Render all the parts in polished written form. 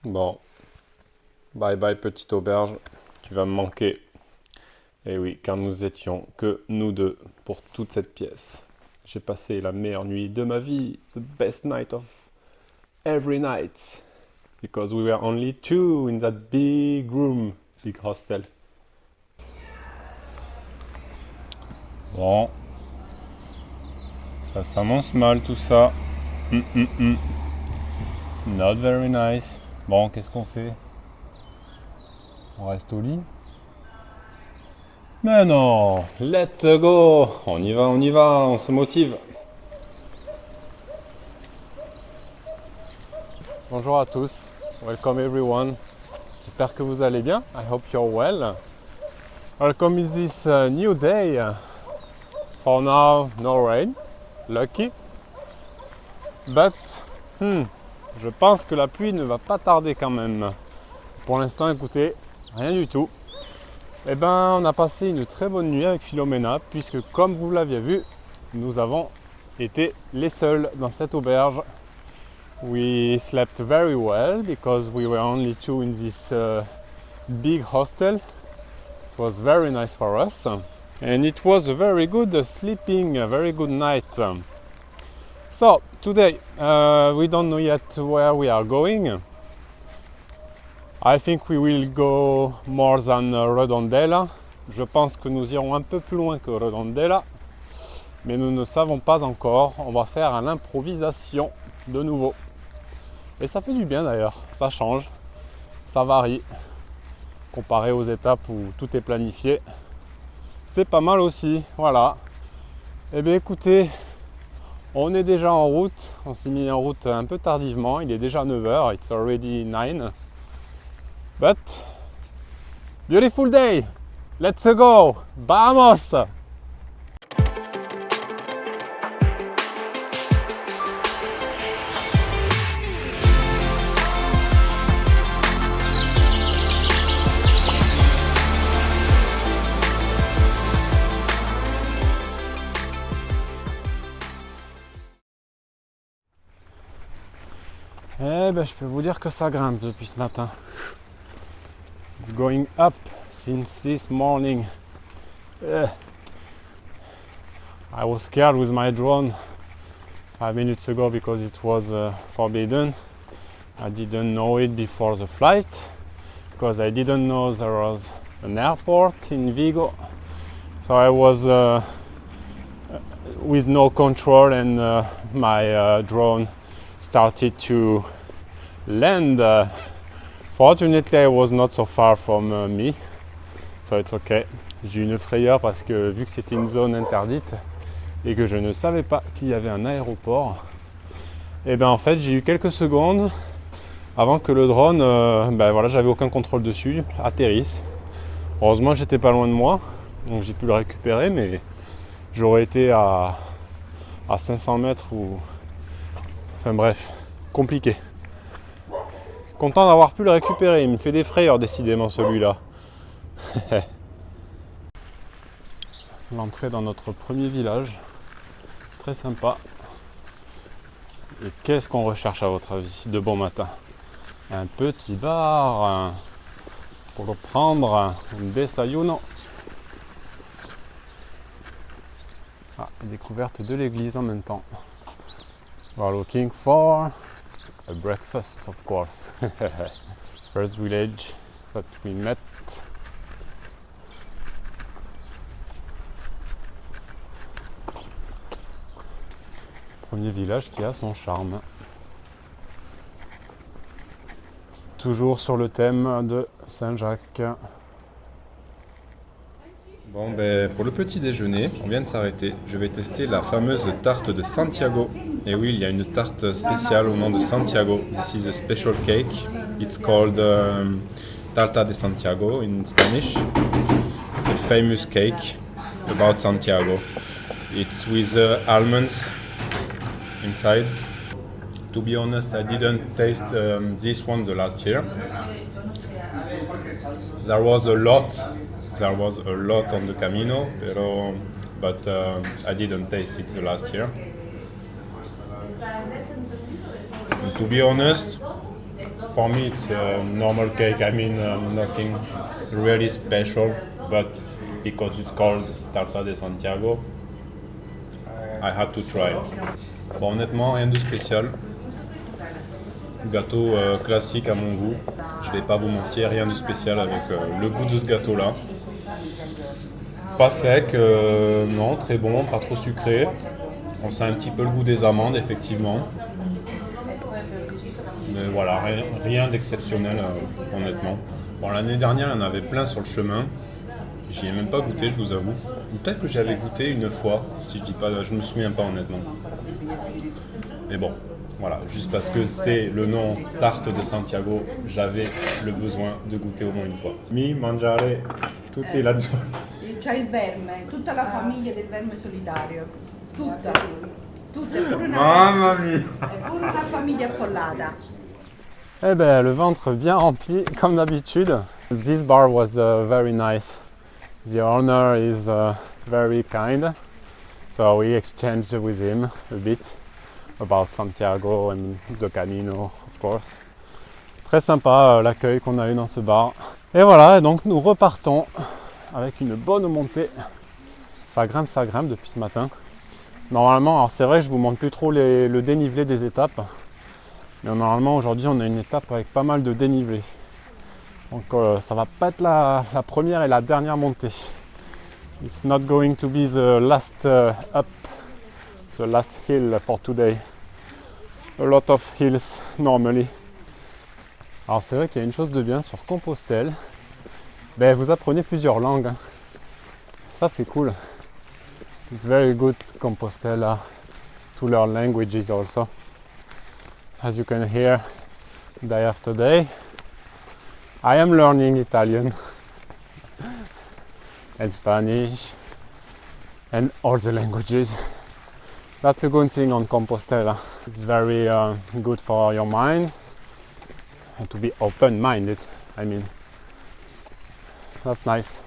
Bon, bye bye petite auberge, tu vas me manquer. Et oui, car nous étions que nous deux pour toute cette pièce. J'ai passé la meilleure nuit de ma vie, the best night of every night, because we were only two in that big room, big hostel. Bon, ça s'annonce mal tout ça. Not very nice. Bon, qu'est-ce qu'on fait? On reste au lit? Mais non, let's go! On y va, on se motive. Bonjour à tous, welcome everyone. J'espère que vous allez bien. I hope you're well. Welcome in this new day. For now, no rain, lucky. But, je pense que la pluie ne va pas tarder quand même. Pour l'instant, écoutez, rien du tout. Eh ben, on a passé une très bonne nuit avec Philomena, puisque comme vous l'aviez vu, nous avons été les seuls dans cette auberge. We slept very well because we were only two in this big hostel. It was very nice for us, and it was a very good sleeping, a very good night. So today we don't know yet where we are going. I think we will go more than Redondela. Je pense que nous irons un peu plus loin que Redondela, mais nous ne savons pas encore. On va faire à l'improvisation de nouveau. Et ça fait du bien d'ailleurs, ça change, ça varie. Comparé aux étapes où tout est planifié, c'est pas mal aussi, voilà. Eh bien écoutez, on est déjà en route, on s'est mis en route un peu tardivement, il est déjà 9h, it's already 9. But, beautiful day, let's go, vamos! Eh ben, je peux vous dire que ça grimpe depuis ce matin. It's going up since this morning. I was scared with my drone 5 minutes ago because it was forbidden. I didn't know it before the flight because I didn't know there was an airport in Vigo. So I was with no control and my drone started to land. Fortunately, I was not so far from me, so it's okay. J'ai eu une frayeur parce que vu que c'était une zone interdite et que je ne savais pas qu'il y avait un aéroport, et ben en fait j'ai eu quelques secondes avant que le drone, voilà, j'avais aucun contrôle dessus, atterrisse. Heureusement j'étais pas loin de moi, donc j'ai pu le récupérer, mais j'aurais été à 500 mètres ou... Enfin bref, compliqué. Content d'avoir pu le récupérer, il me fait des frayeurs décidément celui-là. L'entrée dans notre premier village, très sympa. Et qu'est-ce qu'on recherche à votre avis de bon matin? Un petit bar pour prendre un desayuno. Ah, découverte de l'église en même temps. We're looking for a breakfast, of course. First village that we met. Premier village qui a son charme. Toujours sur le thème de Saint-Jacques. Bon, ben, pour le petit déjeuner, on vient de s'arrêter. Je vais tester la fameuse tarte de Santiago. Et oui, il y a une tarte spéciale au nom de Santiago. This is a special cake. It's called Tarta de Santiago in Spanish. A famous cake about Santiago. It's with almonds inside. To be honest, I didn't taste this one the last year. There was a lot on the Camino, but I didn't taste it the last year. And to be honest, For me, it's a normal cake. I mean, nothing really special, but because it's called Tarta de Santiago, I had to try. Bon, honnêtement, rien de spécial. Gâteau classique à mon goût. Je vais pas vous mentir, rien de spécial avec le goût de ce gâteau-là. Pas sec, non, très bon, pas trop sucré. On sent un petit peu le goût des amandes, effectivement. Mais voilà, rien d'exceptionnel, honnêtement. Bon, l'année dernière, il y en avait plein sur le chemin. J'y ai même pas goûté, je vous avoue. Ou peut-être que j'avais goûté une fois, si je dis pas, je me souviens pas honnêtement. Mais bon, voilà, juste parce que c'est le nom Tarte de Santiago, j'avais le besoin de goûter au moins une fois. Mi mangiare tutti la giornata. C'è il verme, tutta la famiglia del verme solitario. Tutta, pure una, Mamma mia! pure una famiglia affollata. Eh ben, le ventre bien rempli, comme d'habitude. This bar was very nice. The owner is very kind. So we exchanged with him a bit about Santiago and the Camino, of course. Très sympa l'accueil qu'on a eu dans ce bar. Et voilà, donc nous repartons avec une bonne montée. Ça grimpe depuis ce matin. Normalement, alors c'est vrai que je vous montre plus trop le dénivelé des étapes. Mais normalement aujourd'hui on a une étape avec pas mal de dénivelé. Donc ça va pas être la première et la dernière montée. It's not going to be the last up, the last hill for today. A lot of hills normally. Alors c'est vrai qu'il y a une chose de bien sur Compostelle. Ben, vous apprenez plusieurs langues. Ça c'est cool. It's very good Compostela to learn languages also. As you can hear day after day, I am learning Italian and Spanish and all the languages. That's a good thing on Compostela. It's very good for your mind and to be open-minded. I mean, that's nice.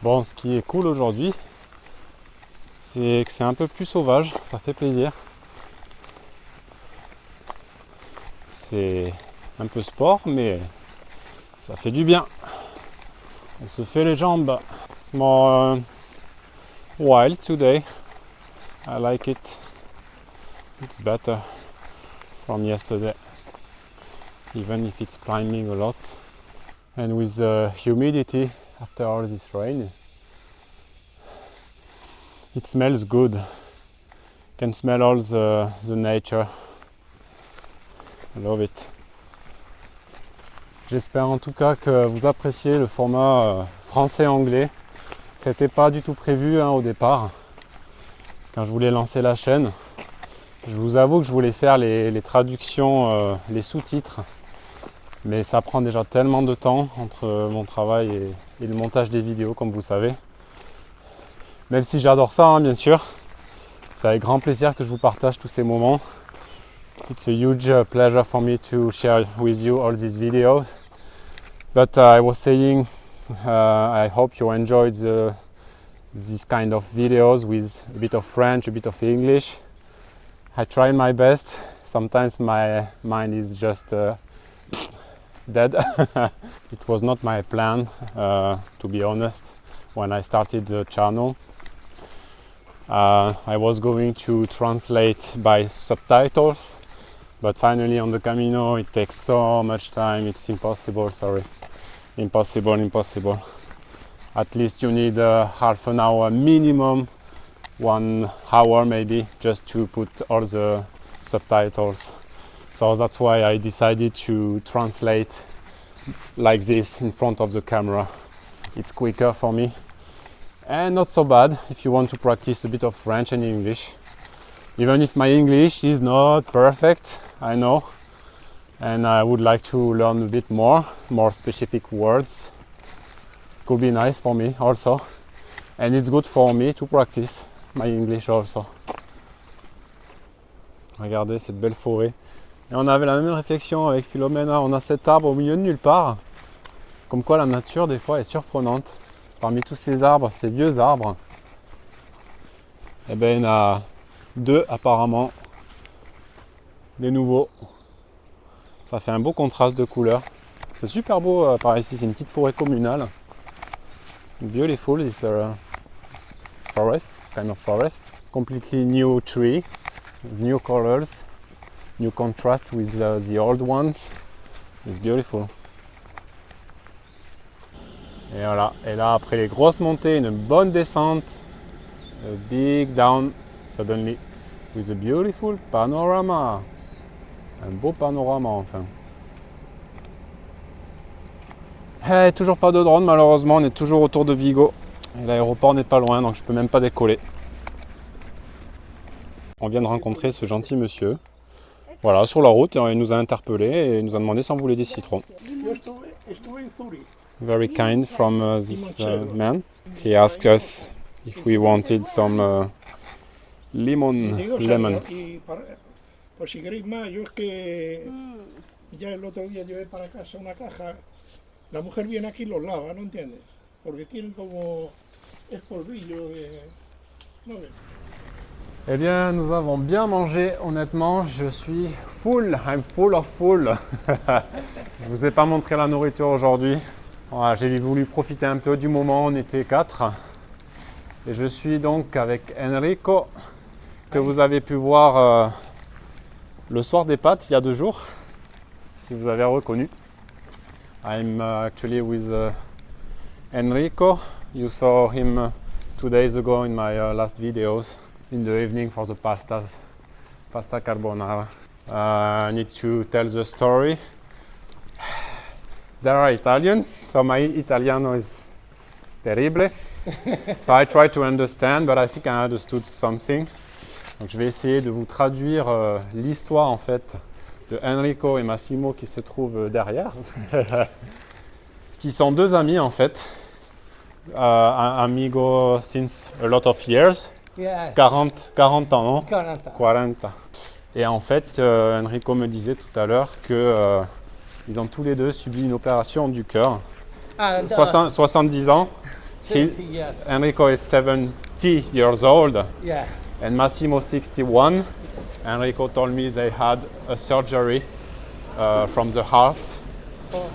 Bon, ce qui est cool aujourd'hui, c'est que c'est un peu plus sauvage, ça fait plaisir. C'est un peu sport, mais ça fait du bien. On se fait les jambes. It's more wild today. I like it. It's better from yesterday, even if it's climbing a lot. And with the humidity after all this rain, it smells good. You can smell all the nature. I love it. J'espère en tout cas que vous appréciez le format français-anglais. C'était pas du tout prévu au départ, quand je voulais lancer la chaîne. Je vous avoue que je voulais faire les traductions, les sous-titres, mais ça prend déjà tellement de temps entre mon travail et le montage des vidéos, comme vous savez. Même si j'adore ça, bien sûr, c'est avec grand plaisir que je vous partage tous ces moments. It's a huge pleasure for me to share with you all these videos. But I was saying, I hope you enjoyed this kind of videos with a bit of French, a bit of English. I tried my best. Sometimes my mind is just dead. It was not my plan, to be honest, when I started the channel. I was going to translate by subtitles, but finally on the Camino it takes so much time, it's impossible, sorry. Impossible. At least you need half an hour minimum, 1 hour maybe, just to put all the subtitles. So that's why I decided to translate like this in front of the camera. It's quicker for me and not so bad if you want to practice a bit of French and English. Even if my English is not perfect, I know, and I would like to learn a bit more specific words. Could be nice for me also, and it's good for me to practice my English also. Regardez cette belle forêt. Et on avait la même réflexion avec Philomena, on a cet arbre au milieu de nulle part. Comme quoi la nature des fois est surprenante. Parmi tous ces arbres, ces vieux arbres, Et ben il y en a 2 apparemment, des nouveaux. Ça fait un beau contraste de couleurs. C'est super beau par ici, c'est une petite forêt communale. Beautiful, this forest, it's kind of forest. Completely new tree, with new colors, new contrast with the old ones. It's beautiful. Et voilà, et là après les grosses montées, une bonne descente, a big down suddenly with a beautiful panorama. Un beau panorama enfin. Eh, toujours pas de drone malheureusement, on est toujours autour de Vigo. Et l'aéroport n'est pas loin donc je peux même pas décoller. On vient de rencontrer ce gentil monsieur. Voilà, sur la route, il nous a interpellés et il nous a demandé si on voulait des citrons. Estuve en Zurich. Very kind from this man. He asked us if we wanted some lemons. Y por si queréis más, yo es que ya el otro día llevé para casa una caja. La mujer viene aquí y los lava, ¿no entiendes? Porque tienen como... es polvillo de... No ves. Eh bien, nous avons bien mangé, honnêtement, je suis full, I'm full of full. Je vous ai pas montré la nourriture aujourd'hui. Voilà, j'ai voulu profiter un peu du moment, on était 4. Et je suis donc avec Enrico, que vous avez pu voir le soir des pâtes il y a 2 jours, si vous avez reconnu. I'm actually with Enrico. You saw him 2 days ago in my last videos. In the evening for the pasta carbonara. I need to tell the story. They are Italian, so my Italiano is terrible. So I try to understand, but I think I understood something. Donc je vais essayer de vous traduire l'histoire en fait de Enrico et Massimo qui se trouvent derrière, qui sont 2 amis en fait, amigo since a lot of years. Yes. 40 ans, non 40. 40. Et en fait, Enrico me disait tout à l'heure que ils ont tous les 2 subi une opération du cœur. 70 ans. 70 years. Enrico is 70 years old Yeah. and Massimo 61. Enrico told me they had a surgery from the heart. Four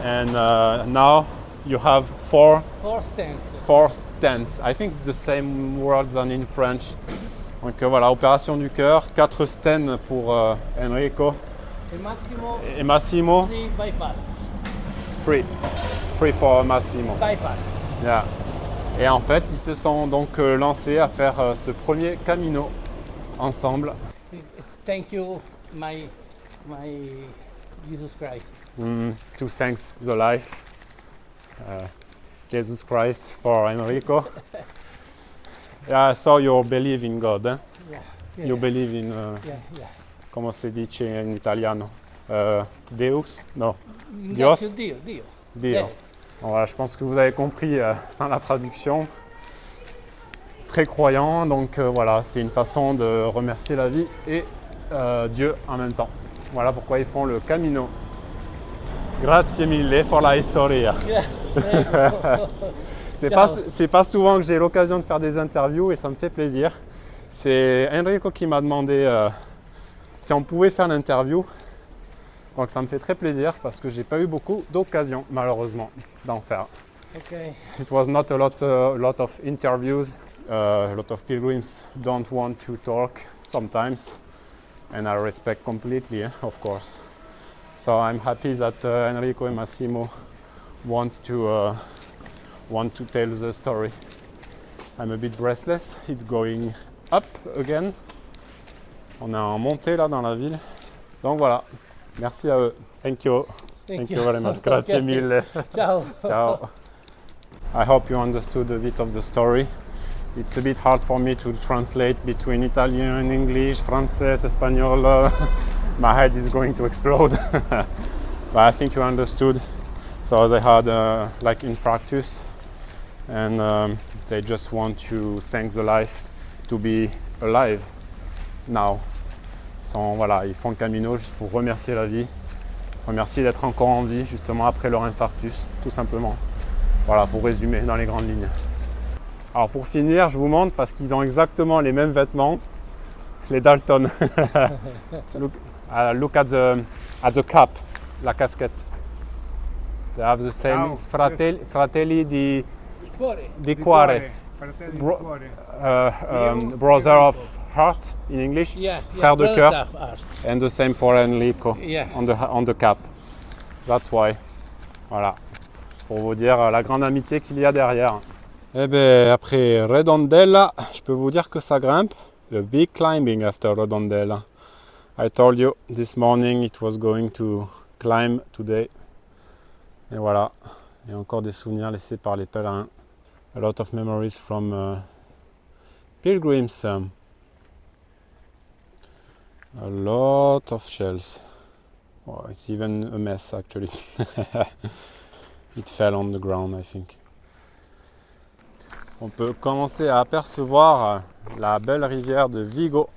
And now you have 4 stents. 4 stents. I think it's the same word than in French. Donc voilà, opération du cœur, 4 stents pour Enrico Et Massimo, et Massimo, 3 bypass. free for Massimo. Bypass. Yeah. Et en fait, ils se sont donc lancés à faire ce premier Camino ensemble. Thank you, my Jesus Christ. To thank the life. Jesus Christ for Enrico. Yeah, I saw you believe in God. Eh? Yeah. You believe in, Yeah. come si dice in italiano? Deus? No, Ringrazio Dios? Dio. Dio. Yeah. Bon, voilà, je pense que vous avez compris sans la traduction. Très croyant, donc voilà, c'est une façon de remercier la vie et Dieu en même temps. Voilà pourquoi ils font le Camino. Grazie mille for la historia. C'est pas souvent que j'ai l'occasion de faire des interviews et ça me fait plaisir. C'est Enrico qui m'a demandé si on pouvait faire l'interview. Donc ça me fait très plaisir parce que j'ai pas eu beaucoup d'occasions malheureusement d'en faire. Okay. It was not a lot of interviews. A lot of pilgrims don't want to talk sometimes, and I respect completely, of course. So I'm happy that Enrico and Massimo want to tell the story. I'm a bit restless. It's going up again. On est en montée là dans la ville. Donc voilà. Merci à eux. Thank you. Thank you very much. Grazie mille. Ciao. Ciao. I hope you understood a bit of the story. It's a bit hard for me to translate between Italian and English, Francais, Espanol. My head is going to explode. But I think you understood. So they had like infarctus, and they just want to thank the life to be alive now. Voilà, ils font le Camino juste pour remercier la vie, remercier d'être encore en vie justement après leur infarctus, tout simplement. Voilà, pour résumer dans les grandes lignes. Alors pour finir, je vous montre parce qu'ils ont exactement les mêmes vêtements que les Dalton. Look at the cap, la casquette. They have the same. It's fratelli di cuore. Fratelli Bro- di cuore. Brother of heart in English. Yeah. Frère de brothers cœur. of ours. And the same for Enrico Yeah. on the cap. That's why. Voilà. Pour vous dire la grande amitié qu'il y a derrière. Eh bien, après Redondela, je peux vous dire que ça grimpe. A big climbing after Redondela. I told you this morning it was going to climb today. Et voilà. Il y a encore des souvenirs laissés par les pèlerins. A lot of memories from pilgrims. A lot of shells. Oh, it's even a mess actually. It fell on the ground, I think. On peut commencer à apercevoir la belle rivière de Vigo.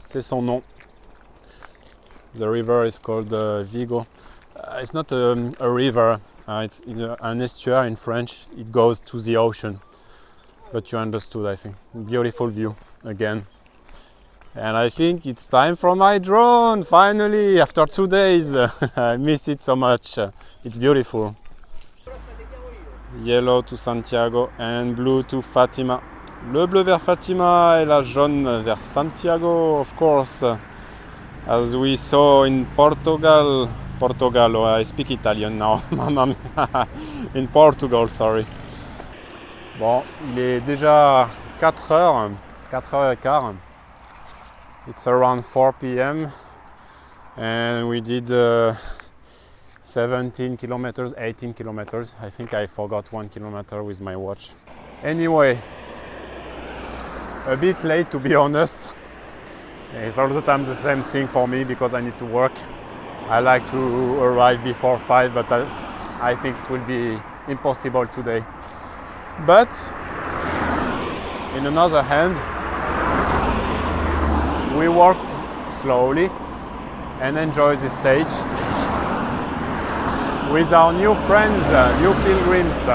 C'est son nom. The river is called Vigo. It's not a river. It's an estuary in French. It goes to the ocean. But you understood, I think. Beautiful view again. And I think it's time for my drone, finally, after 2 days. I miss it so much. It's beautiful. Yellow to Santiago and blue to Fatima. Le bleu vers Fatima et la jaune vers Santiago, of course. As we saw in Portugal. Oh, I speak Italian now. Mamma mia. In Portugal, sorry. Bon, il est déjà 4h, 4h15. It's around 4 p.m. and we did 17 kilometers, 18 kilometers. I think I forgot 1 kilometer with my watch. Anyway, a bit late to be honest. It's all the time the same thing for me because I need to work. I like to arrive before 5, but I think it will be impossible today. But, in another hand, we walked slowly and enjoy the stage with our new friends, new pilgrims.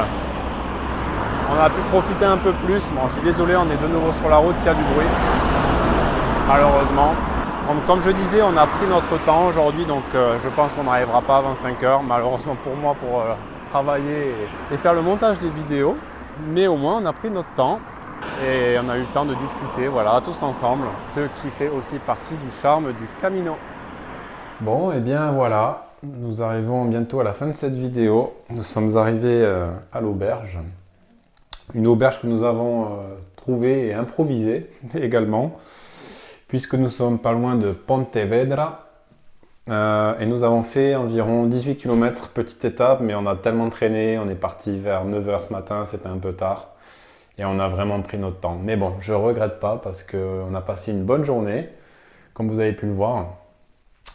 On a pu profiter un peu plus. Bon, je suis désolé, on est de nouveau sur la route, il y a du bruit, malheureusement. Comme je disais, on a pris notre temps aujourd'hui, donc je pense qu'on n'arrivera pas à 25 heures, malheureusement pour moi, pour travailler et faire le montage des vidéos. Mais au moins, on a pris notre temps et on a eu le temps de discuter, voilà, tous ensemble, ce qui fait aussi partie du charme du Camino. Bon, et bien voilà, nous arrivons bientôt à la fin de cette vidéo. Nous sommes arrivés à l'auberge. Une auberge que nous avons trouvée et improvisée également, puisque nous sommes pas loin de Pontevedra. Et nous avons fait environ 18 km, petite étape, mais on a tellement traîné, on est parti vers 9h ce matin, c'était un peu tard. Et on a vraiment pris notre temps. Mais bon, je ne regrette pas parce qu'on a passé une bonne journée, comme vous avez pu le voir.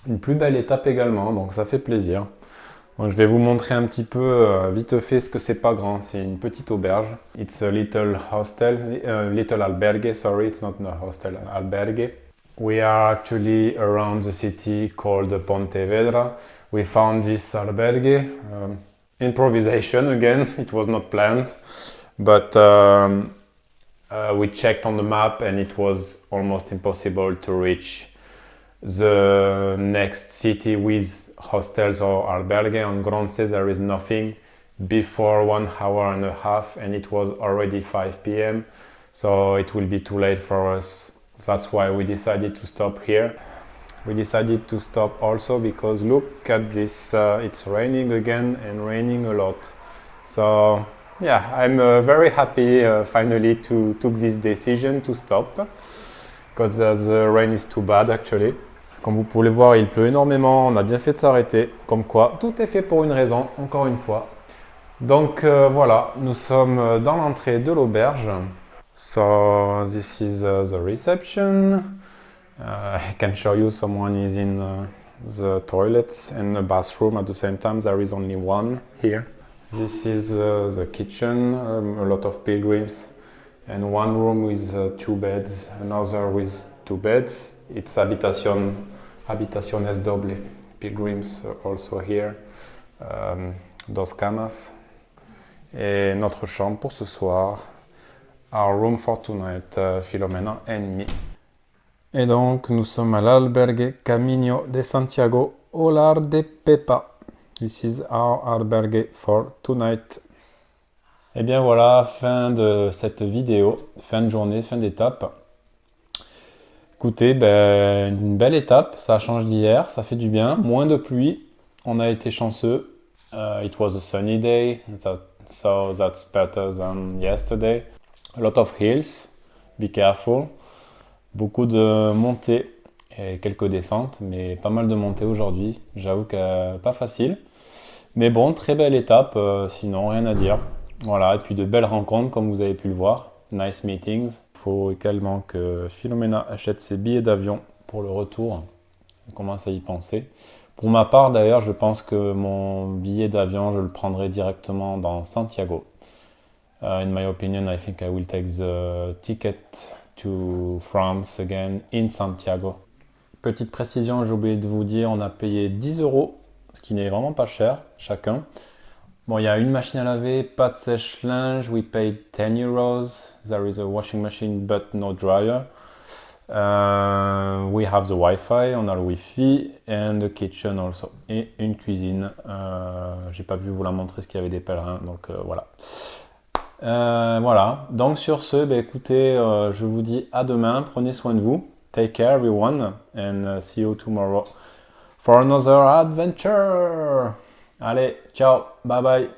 Une plus belle étape également, donc ça fait plaisir. Donc, je vais vous montrer un petit peu vite fait ce que c'est pas grand. C'est une petite auberge. It's a little hostel, little albergue, sorry, it's not a hostel, albergue. We are actually around the city called Pontevedra. We found this albergue. Improvisation again, it was not planned. But we checked on the map and it was almost impossible to reach the next city with hostels or albergue. On Gronce there is nothing before 1 hour and a half and it was already 5 p.m. So it will be too late for us. That's why we decided to stop here. We decided to stop also because look at this, it's raining again and raining a lot. So yeah, I'm very happy finally to took this decision to stop because the rain is too bad actually. Comme vous pouvez le voir, il pleut énormément, on a bien fait de s'arrêter. Comme quoi, tout est fait pour une raison, encore une fois. Donc voilà, nous sommes dans l'entrée de l'auberge. So this is the reception. I can show you someone is in the toilets and the bathroom at the same time. There is only one here. This is the kitchen, a lot of pilgrims, and one room with 2 beds, another with 2 beds. It's habitaciones doble. Pilgrims also here. Dos camas. Et notre chambre pour ce soir. our room for tonight, Filomena and me. Et donc, nous sommes à l'albergue Camino de Santiago, Olar de Pepa. This is our albergue for tonight. Et bien voilà, fin de cette vidéo, fin de journée, fin d'étape. Écoutez, une belle étape, ça change d'hier, ça fait du bien, moins de pluie, on a été chanceux. It was a sunny day, so that's better than yesterday. A lot of hills, be careful. Beaucoup de montées et quelques descentes, mais pas mal de montées aujourd'hui. J'avoue que pas facile. Mais bon, très belle étape, sinon rien à dire. Voilà, et puis de belles rencontres comme vous avez pu le voir. Nice meetings. Il faut également que Filomena achète ses billets d'avion pour le retour. On commence à y penser. Pour ma part d'ailleurs, je pense que mon billet d'avion, je le prendrai directement dans Santiago. In my opinion, I think I will take the ticket to France again in Santiago. Petite précision, j'ai oublié de vous dire, on a payé 10 €, ce qui n'est vraiment pas cher, chacun. Bon, il y a une machine à laver, pas de sèche-linge, we paid 10 €. There is a washing machine but no dryer. We have the Wi-Fi, on a le Wi-Fi, and the kitchen also. Et une cuisine. J'ai pas pu vous la montrer parce qu'il y avait des pèlerins, donc voilà. Voilà, donc sur ce, écoutez, je vous dis à demain, prenez soin de vous, take care everyone, and see you tomorrow for another adventure. Allez, ciao, bye bye.